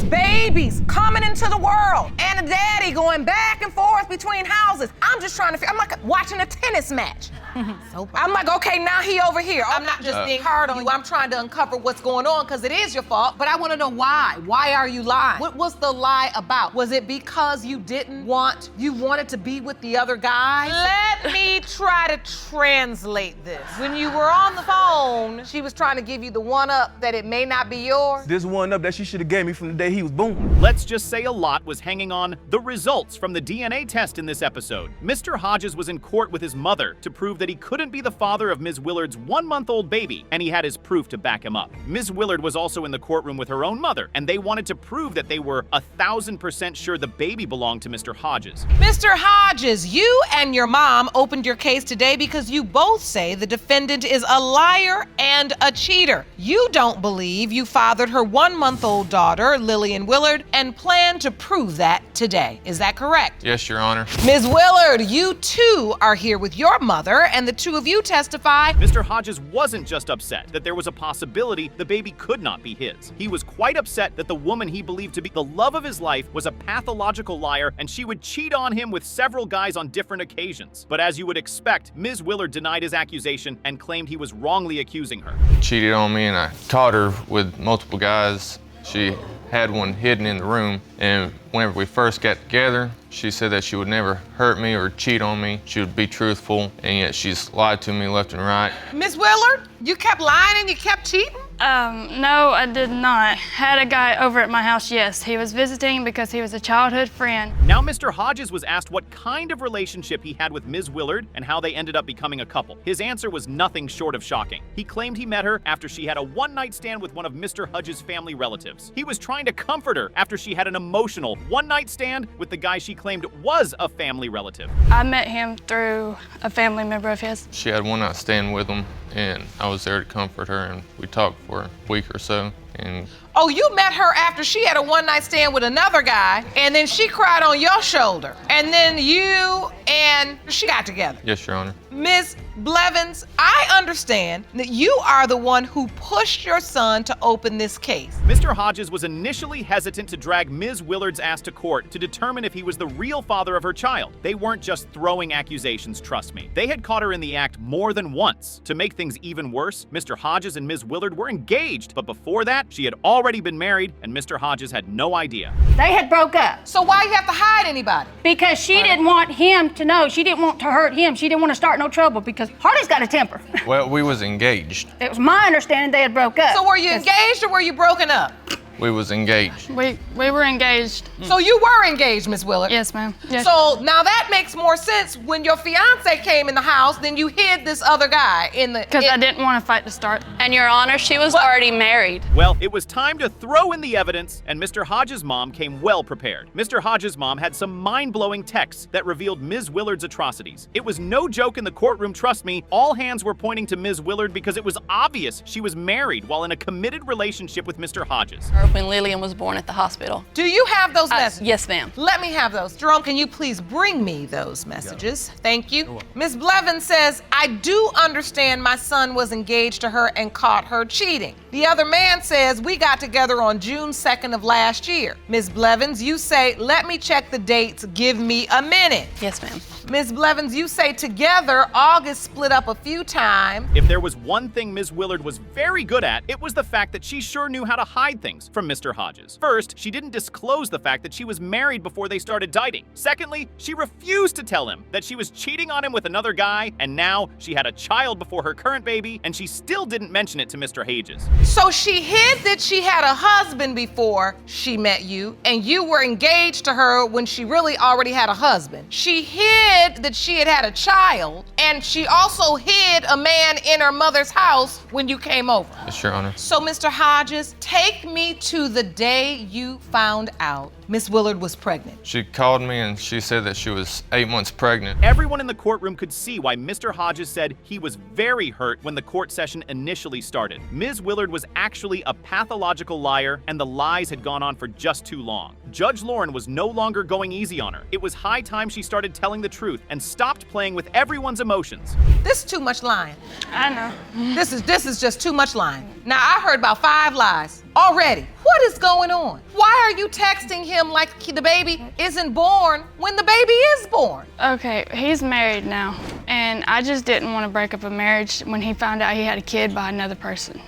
babies coming into the world and a daddy going back and forth between houses. I'm just trying to figure, I'm like watching a tennis match. I'm like, okay, now he over here. I'm not just being hard on you. I'm trying to uncover what's going on because it is your fault, but I want to know why. Why are you lying? What was the lie about? Was it because you wanted to be with the other guy? Let me try to translate this. When you were on the phone, she was trying to give you the one-up that it may not be yours. This one-up that she should have gave me from the day he was born. Let's just say a lot was hanging on the results from the DNA test in this episode. Mr. Hodges was in court with his mother to prove that he couldn't be the father of Ms. Willard's 1-month-old baby, and he had his proof to back him up. Ms. Willard was also in the courtroom with her own mother, and they wanted to prove that they were 1,000% sure the baby belonged to Mr. Hodges. Mr. Hodges, you and your mom opened your case today because you both say the defendant is a liar and a cheater. You don't believe you fathered her 1-month-old daughter, Lillian Willard, and plan to prove that today. Is that correct? Yes, Your Honor. Ms. Willard, you too are here with your mother, and the two of you testify. Mr. Hodges wasn't just upset that there was a possibility the baby could not be his. He was quite upset that the woman he believed to be the love of his life was a pathological liar, and she would cheat on him with several guys on different occasions. But as you would expect, Ms. Willard denied his accusation and claimed he was wrongly accusing her. Cheated on me, and I caught her with multiple guys. She had one hidden in the room, and whenever we first got together, she said that she would never hurt me or cheat on me. She would be truthful, and yet she's lied to me left and right. Ms. Willard, you kept lying and you kept cheating? No, I did not. Had a guy over at my house, yes. He was visiting because he was a childhood friend. Now, Mr. Hodges was asked what kind of relationship he had with Ms. Willard and how they ended up becoming a couple. His answer was nothing short of shocking. He claimed he met her after she had a one-night stand with one of Mr. Hodges' family relatives. He was trying to comfort her after she had an emotional one-night stand with the guy she claimed was a family relative. I met him through a family member of his. She had one night stand with him, and I was there to comfort her, and we talked for a week or so. And oh, you met her after she had a one-night stand with another guy, and then she cried on your shoulder, and then you and she got together. yes, Your Honor. Ms. Blevins, I understand that you are the one who pushed your son to open this case. Mr. Hodges was initially hesitant to drag Ms. Willard's ass to court to determine if he was the real father of her child. They weren't just throwing accusations, trust me. They had caught her in the act more than once. To make things even worse, Mr. Hodges and Ms. Willard were engaged, but before that, she had already been married, and Mr. Hodges had no idea. They had broke up. So why you have to hide anybody? Because she didn't want him to know. She didn't want to hurt him. She didn't want to start no trouble because Hardy's got a temper. Well, we was engaged. It was my understanding they had broke up. So were you engaged or were you broken up? We was engaged. We were engaged. So you were engaged, Ms. Willard? Yes, ma'am. Yes. So now that makes more sense. When your fiance came in the house, then you hid this other guy in the... Because I didn't want to fight to start. And Your Honor, she was already married. Well, it was time to throw in the evidence, and Mr. Hodges' mom came well prepared. Mr. Hodges' mom had some mind-blowing texts that revealed Ms. Willard's atrocities. It was no joke in the courtroom, trust me. All hands were pointing to Ms. Willard because it was obvious she was married while in a committed relationship with Mr. Hodges. When Lillian was born at the hospital. Do you have those messages? Yes, ma'am. Let me have those. Jerome, can you please bring me those messages? Thank you. Ms. Blevins says, I do understand my son was engaged to her and caught her cheating. The other man says, we got together on June 2nd of last year. Ms. Blevins, you say, let me check the dates, give me a minute. Yes, ma'am. Ms. Blevins, you say together, August split up a few times. If there was one thing Ms. Willard was very good at, it was the fact that she sure knew how to hide things from Mr. Hodges. First, she didn't disclose the fact that she was married before they started dating. Secondly, she refused to tell him that she was cheating on him with another guy, and now she had a child before her current baby, and she still didn't mention it to Mr. Hodges. So she hid that she had a husband before she met you, and you were engaged to her when she really already had a husband. She hid that she had a child, and she also hid a man in her mother's house when you came over. Yes, Your Honor. So, Mr. Hodges, take me to the day you found out Miss Willard was pregnant. She called me and she said that she was 8 months pregnant. Everyone in the courtroom could see why Mr. Hodges said he was very hurt when the court session initially started. Ms. Willard was actually a pathological liar, and the lies had gone on for just too long. Judge Lauren was no longer going easy on her. It was high time she started telling the truth and stopped playing with everyone's emotions. This is too much lying. I know. This is just too much lying. Now, I heard about 5 lies. already. What is going on? Why are you texting him like the baby isn't born when the baby is born? Okay, he's married now, and I just didn't want to break up a marriage when he found out he had a kid by another person.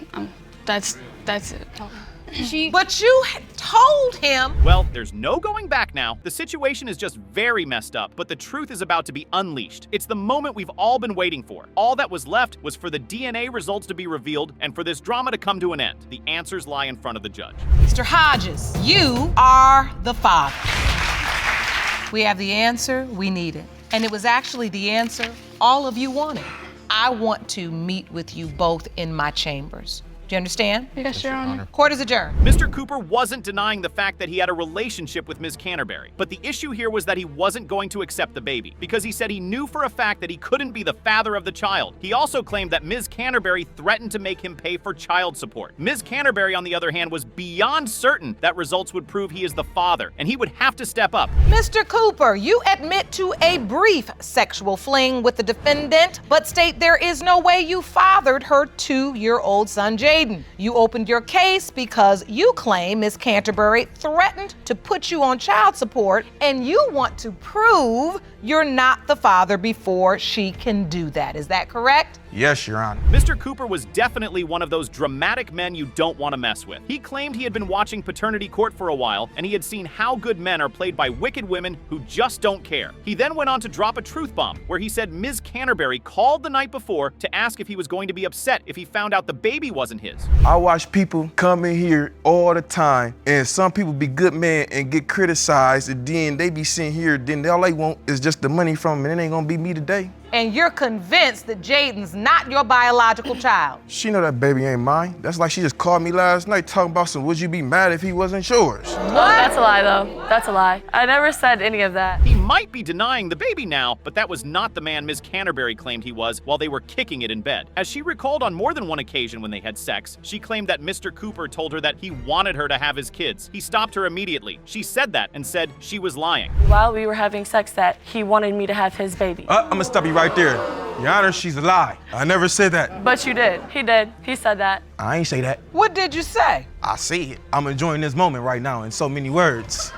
That's it. But you told him. Well, there's no going back now. The situation is just very messed up, but the truth is about to be unleashed. It's the moment we've all been waiting for. All that was left was for the DNA results to be revealed and for this drama to come to an end. The answers lie in front of the judge. Mr. Hodges, you are the father. We have the answer we needed. And it was actually the answer all of you wanted. I want to meet with you both in my chambers. Do you understand? Yes, Your Honor. Court is adjourned. Mr. Cooper wasn't denying the fact that he had a relationship with Ms. Canterbury, but the issue here was that he wasn't going to accept the baby because he said he knew for a fact that he couldn't be the father of the child. He also claimed that Ms. Canterbury threatened to make him pay for child support. Ms. Canterbury, on the other hand, was beyond certain that results would prove he is the father, and he would have to step up. Mr. Cooper, you admit to a brief sexual fling with the defendant, but state there is no way you fathered her 2-year-old son, Jaden. You opened your case because you claim Ms. Canterbury threatened to put you on child support, and you want to prove you're not the father before she can do that. Is that correct? Yes, Your Honor. Mr. Cooper was definitely one of those dramatic men you don't want to mess with. He claimed he had been watching Paternity Court for a while, and he had seen how good men are played by wicked women who just don't care. He then went on to drop a truth bomb, where he said Ms. Canterbury called the night before to ask if he was going to be upset if he found out the baby wasn't his. I watch people come in here all the time, and some people be good men and get criticized, and then they be sitting here, then all they want is just the money from them, and it ain't gonna be me today. And you're convinced that Jaden's not your biological child. She know that baby ain't mine. That's like she just called me last night talking about some, would you be mad if he wasn't yours? Oh, that's a lie, though. That's a lie. I never said any of that. He might be denying the baby now, but that was not the man Ms. Canterbury claimed he was while they were kicking it in bed. As she recalled on more than one occasion when they had sex, she claimed that Mr. Cooper told her that he wanted her to have his kids. He stopped her immediately. She said that and said she was lying. While we were having sex, that he wanted me to have his baby. I'm gonna stop you right there. Your Honor, she's a lie. I never said that. But you did. He did. He said that. I ain't say that. What did you say? I see it. I'm enjoying this moment right now in so many words.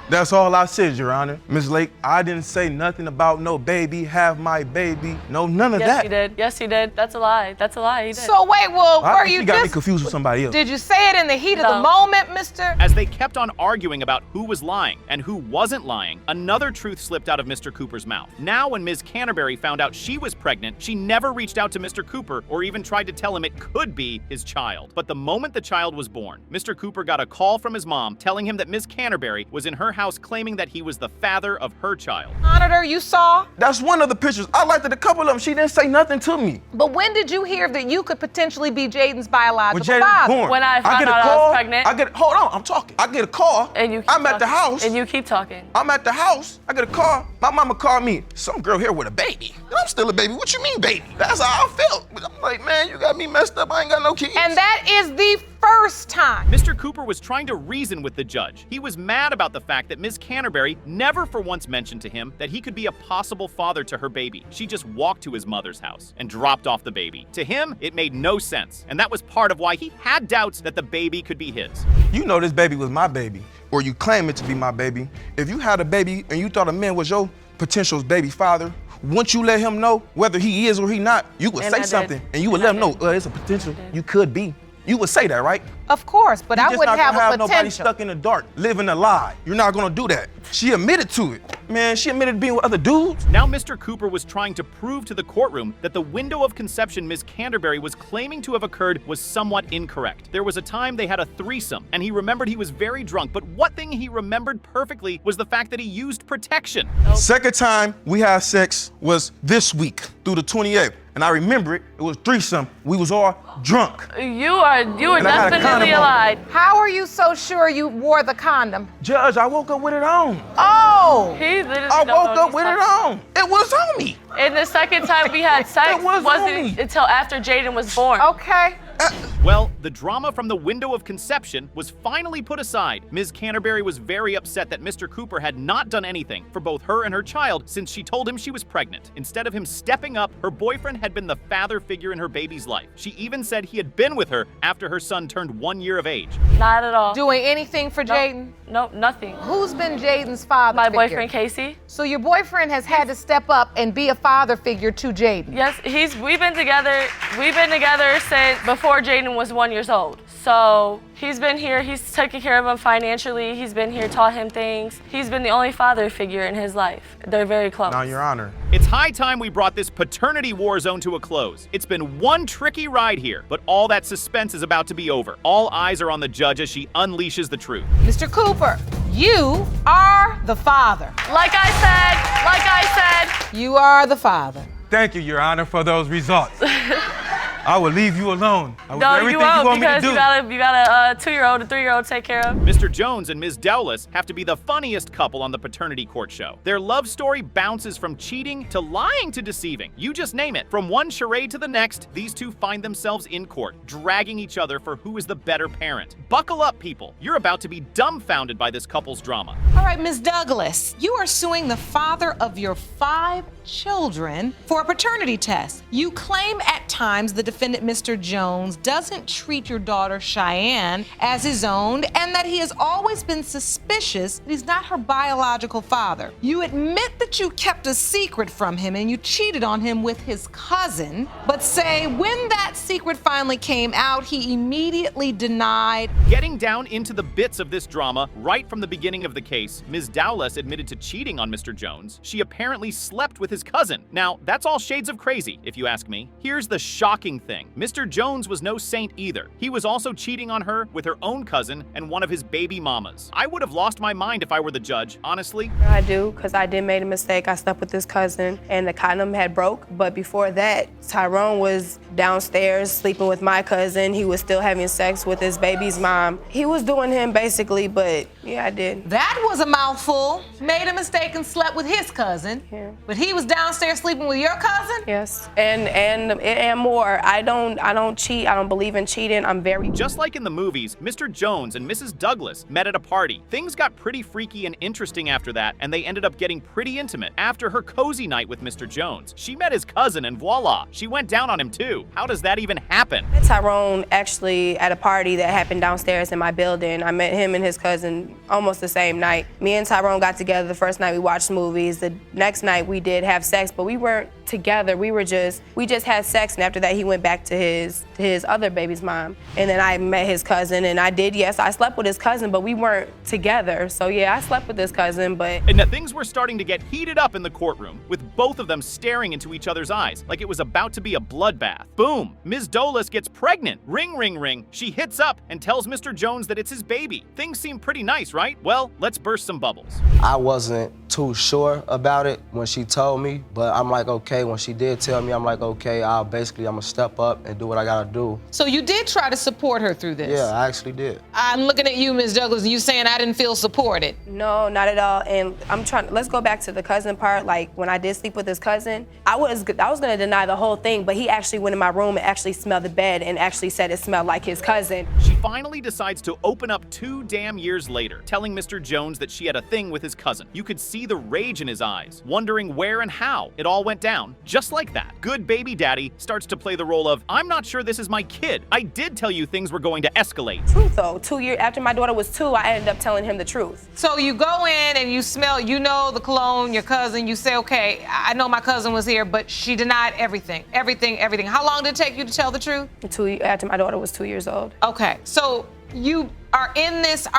That's all I said, Your Honor. Ms. Lake, I didn't say nothing about no baby, have my baby. No, none of that. Yes, he did. Yes, he did. That's a lie. That's a lie. He did. So wait, well, were you She got me confused with somebody else. Did you say it in the heat of the No. moment, mister? As they kept on arguing about who was lying and who wasn't lying, another truth slipped out of Mr. Cooper's mouth. Now, when Ms. Canterbury found out she was pregnant, she never reached out to Mr. Cooper or even tried to tell him it could be his child. But the moment the child was born, Mr. Cooper got a call from his mom telling him that Ms. Canterbury was in her house claiming that he was the father of her child. Monitor, you saw? That's one of the pictures. I liked it, a couple of them. She didn't say nothing to me. But when did you hear that you could potentially be Jaden's biological When Jaden father? was born, When I found get a out I was call, pregnant. hold on, I'm talking. I get a call. And you keep I'm at the talking. house. And you keep talking. I'm at the house. I get a call. My mama called me. Some girl here with a baby. And I'm still a baby. What you mean, baby? That's how I felt. I'm like, man, you got me messed up. I ain't got no kids. And that is the first time. Mr. Cooper was trying to reason with the judge. He was mad about the fact that Ms. Canterbury never for once mentioned to him that he could be a possible father to her baby. She just walked to his mother's house and dropped off the baby. To him, it made no sense, and that was part of why he had doubts that the baby could be his. You know this baby was my baby, or you claim it to be my baby. If you had a baby and you thought a man was your potential baby father, once you let him know whether he is or he not, you would And say I did. something, and you would let him know, it's a potential. You could be. You would say that, right? Of course, but You I just wouldn't not have gonna a have nobody potential. stuck in the dark, living a lie. You're not gonna do that. She admitted to it. Man, she admitted to being with other dudes. Now Mr. Cooper was trying to prove to the courtroom that the window of conception Ms. Canterbury was claiming to have occurred was somewhat incorrect. There was a time they had a threesome, and he remembered he was very drunk, but what thing he remembered perfectly was the fact that he used protection. Second time we had sex was this week through the 28th. And I remember it was threesome. We was all drunk. You are And I had a definitely condom a on. lie. How are you so sure you wore the condom? Judge, I woke up with it on. Oh! He literally I don't know woke what up he's with it talking on. It was on me. And the second time we had sex It was on me. wasn't until after Jaden was born. Okay. Well, the drama from the window of conception was finally put aside. Ms. Canterbury was very upset that Mr. Cooper had not done anything for both her and her child since she told him she was pregnant. Instead of him stepping up, her boyfriend had been the father figure in her baby's life. She even said he had been with her after her son turned 1 year of age. Not at all. Doing anything for Jaden? Nope, nothing. Who's been Jaden's father My figure? boyfriend, Casey. So your boyfriend has had to step up and be a father figure to Jaden? Yes, we've been together since before Jaden was 1 year old. So he's been here, he's taken care of him financially, he's been here, taught him things. He's been the only father figure in his life. They're very close. Now, Your Honor. It's high time we brought this paternity war zone to a close. It's been one tricky ride here, but all that suspense is about to be over. All eyes are on the judge as she unleashes the truth. Mr. Cooper, you are the father. Like I said, You are the father. Thank you, Your Honor, for those results. I will leave you alone. I will do no, everything you won't, want me to because do. you got a 2-year-old, a 3-year-old to take care of. Mr. Jones and Ms. Dowless have to be the funniest couple on the paternity court show. Their love story bounces from cheating to lying to deceiving. You just name it. From one charade to the next, these two find themselves in court, dragging each other for who is the better parent. Buckle up, people. You're about to be dumbfounded by this couple's drama. All right, Ms. Douglas, you are suing the father of your 5 children for a paternity test. You claim at times the defendant, Mr. Jones, doesn't treat your daughter Cheyenne as his own and that he has always been suspicious that he's not her biological father. You admit that you kept a secret from him and you cheated on him with his cousin, but say when that secret finally came out, he immediately denied. Getting down into the bits of this drama right from the beginning of the case, Ms. Dowless admitted to cheating on Mr. Jones. She apparently slept with his cousin. Now, that's all shades of crazy, if you ask me. Here's the shocking thing. Mr. Jones was no saint either. He was also cheating on her with her own cousin and one of his baby mamas. I would have lost my mind if I were the judge, honestly. I do, because I did make a mistake. I slept with his cousin and the condom had broke. But before that, Tyrone was downstairs sleeping with my cousin. He was still having sex with his baby's mom. He was doing him basically, but yeah, I did. That was a mouthful. Made a mistake and slept with his cousin. Yeah. But he was downstairs sleeping with your cousin? Yes, and more. I don't cheat. I don't believe in cheating. I'm very. Just like in the movies, Mr. Jones and Mrs. Douglas met at a party. Things got pretty freaky and interesting after that, and they ended up getting pretty intimate. After her cozy night with Mr. Jones, she met his cousin, and voila, she went down on him too. How does that even happen? I met Tyrone actually at a party that happened downstairs in my building. I met him and his cousin almost the same night. Me and Tyrone got together the first night we watched movies. The next night we did have sex, but we weren't together. We just had sex, and after that he went back to his other baby's mom. And then I met his cousin, and I slept with his cousin, but we weren't together. So yeah, I slept with his cousin, but. And things were starting to get heated up in the courtroom, with both of them staring into each other's eyes like it was about to be a bloodbath. Boom! Ms. Dowless gets pregnant. Ring, ring, ring. She hits up and tells Mr. Jones that it's his baby. Things seem pretty nice, right? Well, let's burst some bubbles. I wasn't too sure about it when she told me, but I'm like, okay, when she did tell me, I'm like, okay, I'm gonna step up and do what I gotta do. So you did try to support her through this? Yeah, I actually did. I'm looking at you, Ms. Douglas, and you saying I didn't feel supported. No, not at all. And let's go back to the cousin part. Like when I did sleep with his cousin, I was gonna deny the whole thing, but he actually went in my room and actually smelled the bed and actually said it smelled like his cousin. She finally decides to open up 2 damn years later, telling Mr. Jones that she had a thing with his cousin. You could see the rage in his eyes, wondering where and how it all went down. Just like that, good baby daddy starts to play the role of, I'm not sure this is my kid. I did tell you things were going to escalate. Truth though, 2 years after my daughter was 2, I ended up telling him the truth. So you go in and you smell, you know the cologne, your cousin, you say, okay, I know my cousin was here, but she denied everything. How long did it take you to tell the truth? After my daughter was 2 years old. Okay, so you are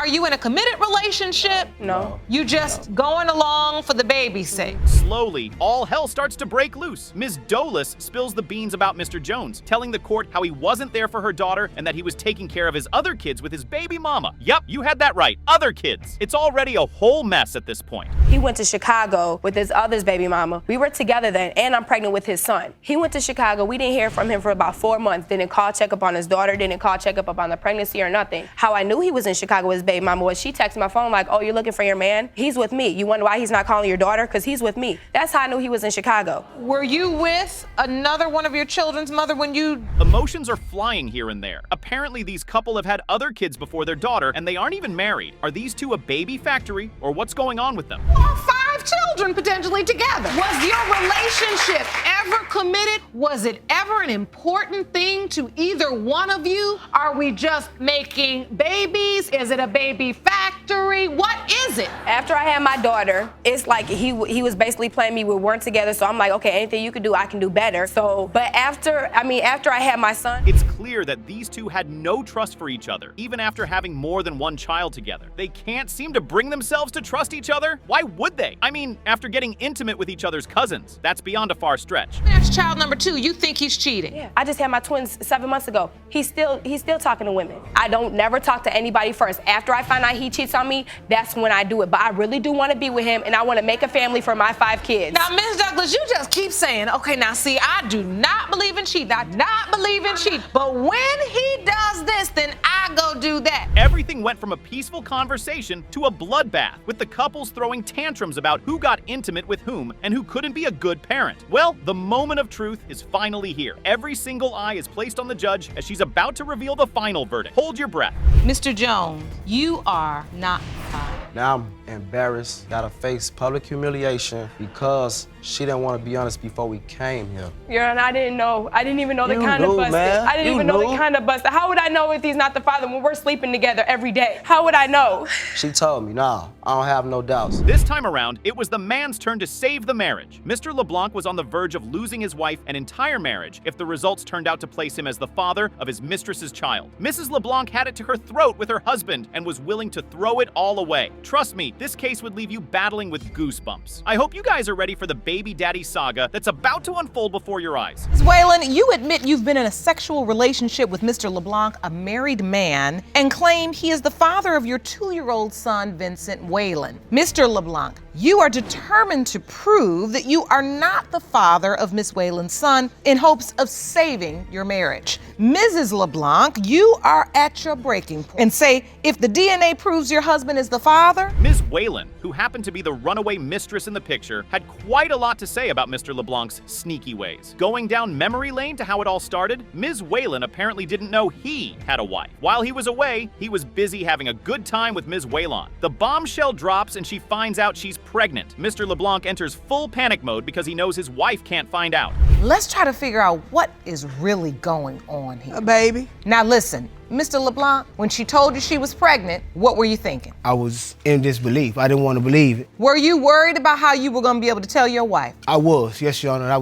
you in a committed relationship? No. You just going along for the baby's sake? Slowly, all hell starts to break loose. Ms. Dowless spills the beans about Mr. Jones, telling the court how he wasn't there for her daughter and that he was taking care of his other kids with his baby mama. Yup, you had that right, other kids. It's already a whole mess at this point. He went to Chicago with his other's baby mama. We were together then, and I'm pregnant with his son. He went to Chicago. We didn't hear from him for about 4 months. Didn't call check up on his daughter, didn't call check up on the pregnancy or nothing. How I knew knew he was in Chicago with his baby mama was she texted my phone like, oh, you're looking for your man? He's with me. You wonder why he's not calling your daughter? Because he's with me. That's how I knew he was in Chicago. Were you with another one of your children's mother when you... Emotions are flying here and there. Apparently, these couple have had other kids before their daughter, and they aren't even married. Are these two a baby factory, or what's going on with them? All 5 children potentially together. Was your relationship ever committed? Was it ever an important thing to either one of you? Are we just making babies? Is it a baby factory? What is it? After I had my daughter, it's like he was basically playing me. We weren't together, so I'm like, okay, anything you can do, I can do better. So, but after I had my son, it's clear that these two had no trust for each other, even after having more than one child together. They can't seem to bring themselves to trust each other. Why would they? I mean, after getting intimate with each other's cousins, that's beyond a far stretch. That's child number 2. You think he's cheating? Yeah. I just had my twins 7 months ago. He's still talking to women. I don't never talk to anybody first. After I find out he cheats on me, that's when I do it. But I really do want to be with him, and I want to make a family for my 5 kids. Now, Ms. Douglas, you just keep saying, okay, now see, I do not believe in cheating. I do not believe in cheating. But when he does this, then I go do that. Everything went from a peaceful conversation to a bloodbath, with the couples throwing tantrums about who got intimate with whom and who couldn't be a good parent. Well, the moment of truth is finally here. Every single eye is placed on the judge as she's about to reveal the final verdict. Hold your breath. Mr. Jones, you are not fine. Now I'm embarrassed, gotta face public humiliation because she didn't want to be honest before we came here. Your Honor, I didn't know. I didn't even know the kind of busted. Man. I didn't even know the kind of busted. How would I know if he's not the father when we're sleeping together every day? How would I know? She told me, nah, I don't have no doubts. This time around, it was the man's turn to save the marriage. Mr. LeBlanc was on the verge of losing his wife and entire marriage if the results turned out to place him as the father of his mistress's child. Mrs. LeBlanc had it to her throat with her husband and was willing to throw it all away. Trust me, this case would leave you battling with goosebumps. I hope you guys are ready for the baby daddy saga that's about to unfold before your eyes. Ms. Whalen, you admit you've been in a sexual relationship with Mr. LeBlanc, a married man, and claim he is the father of your 2-year-old son, Vincent Whalen. Mr. LeBlanc, you are determined to prove that you are not the father of Miss Whalen's son in hopes of saving your marriage. Mrs. LeBlanc, you are at your breaking point and say, if the DNA proves your husband is the father... Ms. Whalen, who happened to be the runaway mistress in the picture, had quite a lot to say about Mr. LeBlanc's sneaky ways. Going down memory lane to how it all started, Ms. Whalen apparently didn't know he had a wife. While he was away, he was busy having a good time with Ms. Whalen. The bombshell drops and she finds out she's pregnant. Mr. LeBlanc enters full panic mode because he knows his wife can't find out. Let's try to figure out what is really going on here. A baby. Now listen, Mr. LeBlanc, when she told you she was pregnant, what were you thinking? I was in disbelief. I didn't want to believe it. Were you worried about how you were going to be able to tell your wife? I was, yes, Your Honor. I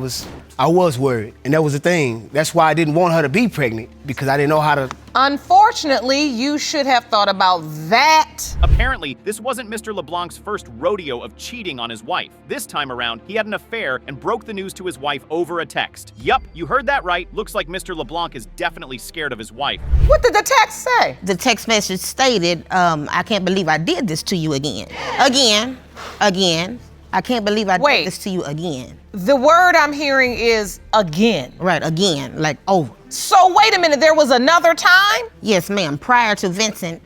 was worried, and that was the thing. That's why I didn't want her to be pregnant, because I didn't know how to... Unfortunately, you should have thought about that. Apparently, this wasn't Mr. LeBlanc's first rodeo of cheating on his wife. This time around, he had an affair and broke the news to his wife over a text. Yup, you heard that right. Looks like Mr. LeBlanc is definitely scared of his wife. What did the text say? The text message stated, I can't believe I did this to you again. Again. I can't believe I did this to you again. The word I'm hearing is again. Right, again, like over. So wait a minute, there was another time? Yes, ma'am. Prior to Vincent,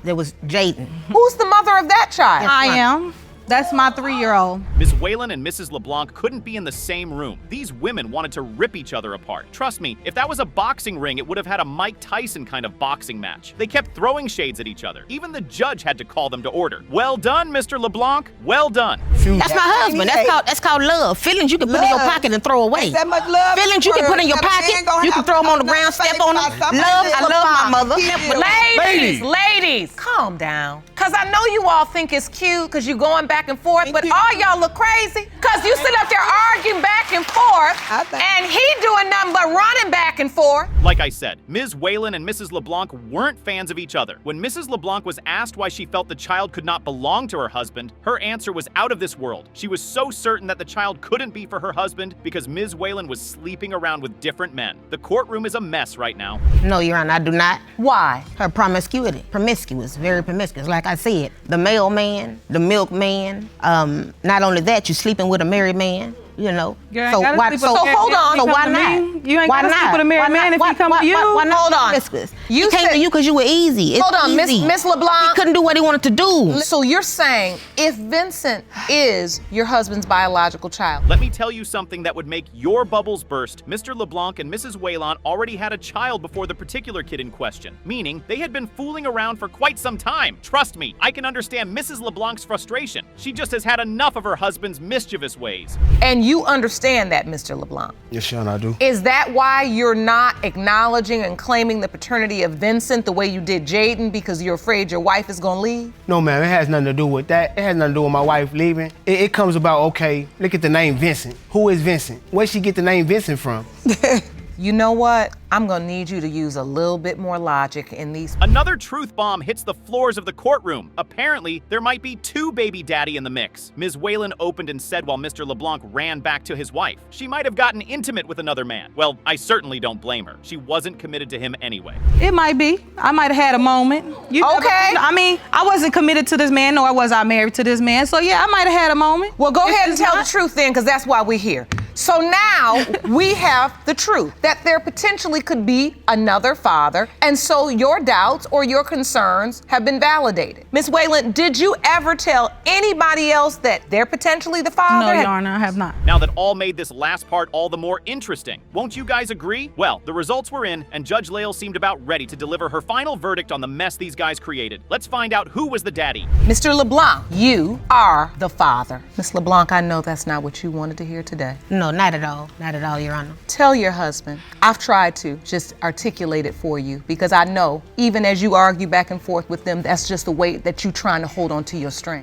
there was Jaden. Who's the mother of that child? I am. That's my 3-year-old. Ms. Whalen and Mrs. LeBlanc couldn't be in the same room. These women wanted to rip each other apart. Trust me, if that was a boxing ring, it would have had a Mike Tyson kind of boxing match. They kept throwing shades at each other. Even the judge had to call them to order. Well done, Mr. LeBlanc. Well done. That's my husband. That's called love. Feelings you can put in your pocket and throw away. That much love. Feelings you can put in your pocket. You can throw them on the ground, step on them. I love my mother. Ladies, calm down. Cause I know you all think it's cute cause you're going back and forth, but all y'all look crazy. Cause you sit up there arguing back and forth, and he doing nothing but running back and forth. Like I said, Ms. Whalen and Mrs. LeBlanc weren't fans of each other. When Mrs. LeBlanc was asked why she felt the child could not belong to her husband, her answer was out of this world. She was so certain that the child couldn't be for her husband because Ms. Whalen was sleeping around with different men. The courtroom is a mess right now. No, Your Honor, I do not. Why? Her promiscuity. Promiscuous, very promiscuous. Like I said, the mailman, the milkman, not only that, you're sleeping with a married man. you know. Girl, So gotta why? sleep So with a married hold man on. if So he why come to not? me. You ain't Why gotta sleep not? with a married Why man not? if he come to you. Why not? Hold on. Promiscuous? You He came said- to you because you were easy. It's Hold on, easy. Miss LeBlanc. He couldn't do what he wanted to do. So you're saying if Vincent is your husband's biological child. Let me tell you something that would make your bubbles burst. Mr. LeBlanc and Mrs. Whelan already had a child before the particular kid in question, meaning they had been fooling around for quite some time. Trust me, I can understand Mrs. LeBlanc's frustration. She just has had enough of her husband's mischievous ways. And you understand that, Mr. LeBlanc. Yes, Sean, I do. Is that why you're not acknowledging and claiming the paternity of Vincent the way you did Jaden because you're afraid your wife is gonna leave? No, ma'am, it has nothing to do with that. It has nothing to do with my wife leaving. It comes about, okay, look at the name Vincent. Who is Vincent? Where'd she get the name Vincent from? You know what? I'm gonna need you to use a little bit more logic in these. Another truth bomb hits the floors of the courtroom. Apparently, there might be two baby daddy in the mix. Ms. Whelan opened and said while Mr. LeBlanc ran back to his wife. She might have gotten intimate with another man. Well, I certainly don't blame her. She wasn't committed to him anyway. It might be. I might have had a moment. Okay. I mean, I wasn't committed to this man, nor was I married to this man. So yeah, I might have had a moment. Well, go If ahead and it's tell not- the truth then, because that's why we're here. So now we have the truth that there potentially could be another father, and so your doubts or your concerns have been validated. Ms. Whelan, did you ever tell anybody else that they're potentially the father? No, Your Honor, I have not. Now that all made this last part all the more interesting, won't you guys agree? Well, the results were in, and Judge Lael seemed about ready to deliver her final verdict on the mess these guys created. Let's find out who was the daddy. Mr. LeBlanc, you are the father. Ms. LeBlanc, I know that's not what you wanted to hear today. No, not at all. Not at all, Your Honor. Tell your husband. I've tried to just articulate it for you because I know even as you argue back and forth with them, that's just the way that you're trying to hold on to your strength.